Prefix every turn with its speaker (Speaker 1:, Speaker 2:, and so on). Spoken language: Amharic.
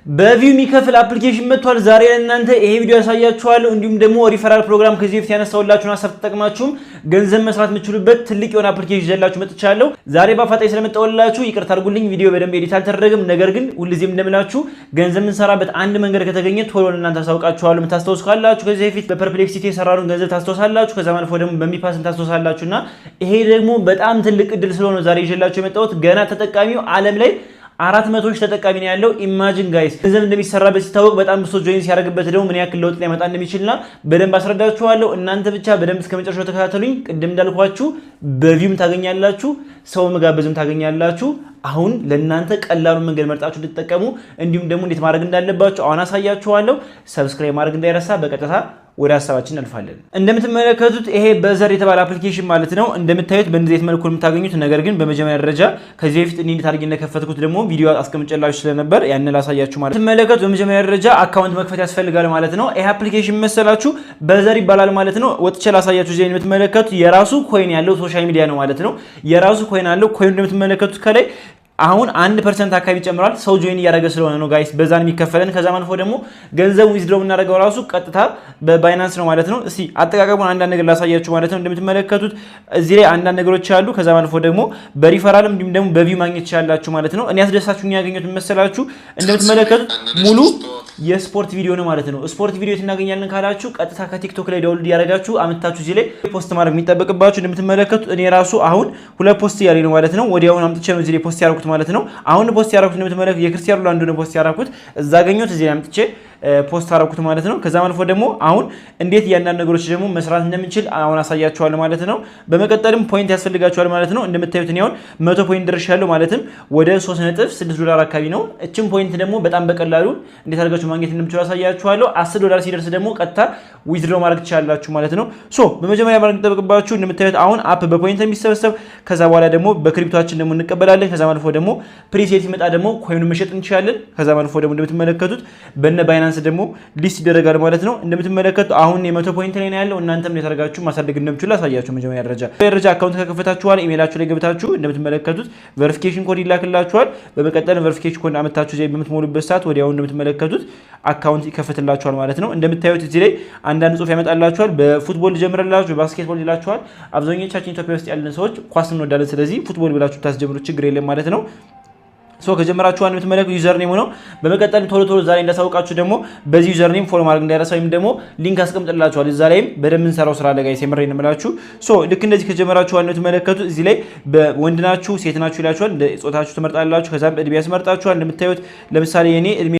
Speaker 1: በቪው የሚከፍል አፕሊኬሽን መጥቷል። ዛሬ ለእናንተ ይሄ ቪዲዮ ያሳያችኋለሁ። እንዲሁም ደግሞ ሪፈራል ፕሮግራም ከዚህ በፊት ያነሳውላችሁና ሀሳብ ተጠቅማችሁም ገንዘብ መስራት የምትችሉበት ትልቅ የሆነ አፕሊኬሽን ይዤላችሁ መጥቻለሁ። ዛሬ በአፋጣኝ ስለመጣሁላችሁ ይቅርታ አድርጉልኝ። ቪዲዮ በደንብ ኤዲት አልተደረገም። ነገር ግን ሁልጊዜም እንደምላችሁ ገንዘብ የምንሰራበት አንድ መንገድ ከተገኘ ቶሎ ለእናንተ አሳውቃችኋለሁ። የምታስታውሱ ካላችሁ ከዚህ በፊት በፐርፕሌክሲቲ የሰራነውን ገንዘብ ታስታውሳላችሁ። ከዛ ማልፎ ደግሞ በሚፓስን ታስታውሳላችሁና ይሄ ደግሞ በጣም ትልቅ እድል ስለሆነ ዛሬ ይዤላችሁ የመጣሁት ገና ተጠቃሚው ዓለም ላይ 400 ሺህ ተጠቃሚ ነው ያለው። ኢማጂን ጋይስ ገንዘብ እንደሚሰራበት ሲታወቅ በጣም ብዙ ጆይን ሲያደርግበት ደግሞ ምን ያክል ለውጥ ሊያመጣ እንደሚችልና በደንብ አስረዳችኋለሁ። እናንተ ብቻ በደንብ እስከመጨረሻው ተከታተሉኝ። ቅድም እንዳልኳችሁ በቪውም ታገኛላችሁ፣ ሰው መጋበዝም ታገኛላችሁ። አሁን ለእናንተ ቀላሉን መንገድ መርጣችሁ እንድትጠቀሙ እንዲሁም ደግሞ እንዴት ማድረግ እንዳለባችሁ አሁን አሳያችኋለሁ። ሰብስክራይብ ማድረግ እንዳይረሳ። በቀጥታ ወደ ሐሳባችን እንልፋለን። እንደምትመለከቱት ይሄ በዘር የተባለ አፕሊኬሽን ማለት ነው። እንደምታዩት በእንደዚህ መልኩ የምታገኙት። ነገር ግን በመጀመሪያ ደረጃ ከዚህ በፊት እንዴት አድርጌ እንደከፈትኩት ደግሞ ቪዲዮ አስቀምጬላችሁ ስለነበር ያን ላሳያችሁ ማለት ነው። እንደምትመለከቱት በመጀመሪያ ደረጃ አካውንት መክፈት ያስፈልጋል ማለት ነው። ይሄ አፕሊኬሽን መሰላችሁ በዘር ይባላል ማለት ነው። ወጥቼ ላሳያችሁ። እዚህ የምትመለከቱት የራሱ ኮይን ያለው ሶሻል ሚዲያ ነው ማለት ነው። የራሱ ኮይን አለው። ኮይኑ እንደምትመለከቱት ከላይ አሁን 1% አካባቢ ጨምሯል። ሰው ጆይን እያደረገ ስለሆነ ነው ጋይስ በዛን የሚከፈለን። ከዛ ማንፎ ደግሞ ገንዘብ ዊዝድሮው የምናደርገው ራሱ ቀጥታ በባይናንስ ነው ማለት ነው። እስቲ አጠቃቀሙን አንዳንድ ነገር ላሳያችሁ ማለት ነው። እንደምትመለከቱት እዚህ ላይ አንዳንድ ነገሮች አሉ። ከዛ ማንፎ ደግሞ በሪፈራልም እንዲሁም ደግሞ በቪው ማግኘት ይችላልላችሁ ማለት ነው። እኔ አስደሳችሁኝ ያገኘሁት መሰላችሁ እንደምትመለከቱት ሙሉ የስፖርት ቪዲዮ ነው ማለት ነው። ስፖርት ቪዲዮ እናገኛለን ካላችሁ ቀጥታ ከቲክቶክ ላይ ዳውንሎድ ያደርጋችሁ አመጣችሁ እዚህ ላይ ፖስት ማድረግ የሚጠበቅባችሁ። እንደምትመለከቱት እኔ ራሱ አሁን 2 ፖስት ያለኝ ነው ማለት ነው። ወዲያውኑ አምጥቼ ነው እዚህ ላይ ፖስት ያደረኩት ማለት ነው። አሁን ፖስት ያደረኩት እንደምትመለከቱት የክርስቲያኖ ሮናልዶ ነው ፖስት ያደረኩት። እዛ አገኘሁት እዚህ ላይ አምጥቼ ፖስት አደረኩት ማለት ነው። ከዛ ማልፎ ደግሞ አሁን እንዴት እያንዳንድ ነገሮች ደግሞ መስራት እንደምንችል አሁን አሳያችኋለሁ ማለት ነው። በመቀጠልም ፖይንት ያስፈልጋችኋል ማለት ነው። እንደምታዩት እኔ አሁን 100 ፖይንት ደርሻለሁ ማለትም ወደ $3.6 አካባቢ ነው። እቺም ፖይንት ደግሞ በጣም በቀላሉ እንዴት አድርጋችሁ ማግኘት እንደምትችሉ አሳያችኋለሁ። $10 ሲደርስ ደግሞ ቀጥታ ዊዝድሮ ማድረግ ትችላላችሁ ማለት ነው። ሶ በመጀመሪያ ማድረግ የሚጠበቅባችሁ እንደምታዩት አሁን አፕ በፖይንት የሚሰበሰብ ከዛ በኋላ ደግሞ በክሪፕቶአችን ደግሞ እንቀበላለን። ከዛ ማልፎ ደግሞ ፕሪሴት ይመጣ ደግሞ ኮይኑን መሸጥ እንችላለን። ከዛ ማልፎ ደግሞ እንደምትመለከቱት በነ ባይናንስ ደግሞ ሊስት ይደረጋል ማለት ነው። እንደምትመለከቱ አሁን የ100 ፖይንት ላይ ነው ያለው። እናንተም እንዴት አድርጋችሁ ማሳደግ እንደምትችሉ አሳያችሁ። መጀመሪያ ደረጃ አካውንት ከከፈታችሁ በኋላ ኢሜይላችሁ ላይ ገብታችሁ እንደምትመለከቱት ቬሪፊኬሽን ኮድ ይላክላችኋል። በመቀጠል ቬሪፊኬሽን ኮድ አመጣችሁ እዚህ በምትሞሉበት ሰዓት ወዲያው እንደምትመለከቱት አካውንት ይከፈትላችኋል ማለት ነው። እንደምታዩት እዚህ ላይ አንዳንድ ጽሁፍ ያመጣላችኋል። በፉትቦል ጀምረላችሁ ባስኬትቦል ይላችኋል። አብዛኞቻችን ኢትዮጵያ ውስጥ ያለን ሰዎች ኳስ እንወዳለን። ስለዚህ ፉትቦል ብላችሁ ታስጀምሩ ችግር የለም ማለት ነው። ሶ ከጀመራችሁ አንድ የምትመለከቱ ዩዘር ኔም ነው። በመቀጠል ቶሎ ዛሬ እንዳሳውቃችሁ ደግሞ በዚህ ዩዘር ኔም ፎሎ ማድረግ እንዳይረሳ ወይም ደግሞ ሊንክ አስቀምጥላችኋል። እዛ ላይም በደንብ እንሰራው ስራ ለጋይስ የምሬን ነው የምላችሁ። ሶ ልክ እንደዚህ ከጀመራችሁ አንድ የምትመለከቱ እዚህ ላይ በወንድ ናችሁ ሴት ናችሁ ይላችኋል። እንደ ጾታችሁ ትመርጣላችሁ። ከዛም እድሜ ያስመርጣችኋል። እንደምታዩት ለምሳሌ የኔ እድሜ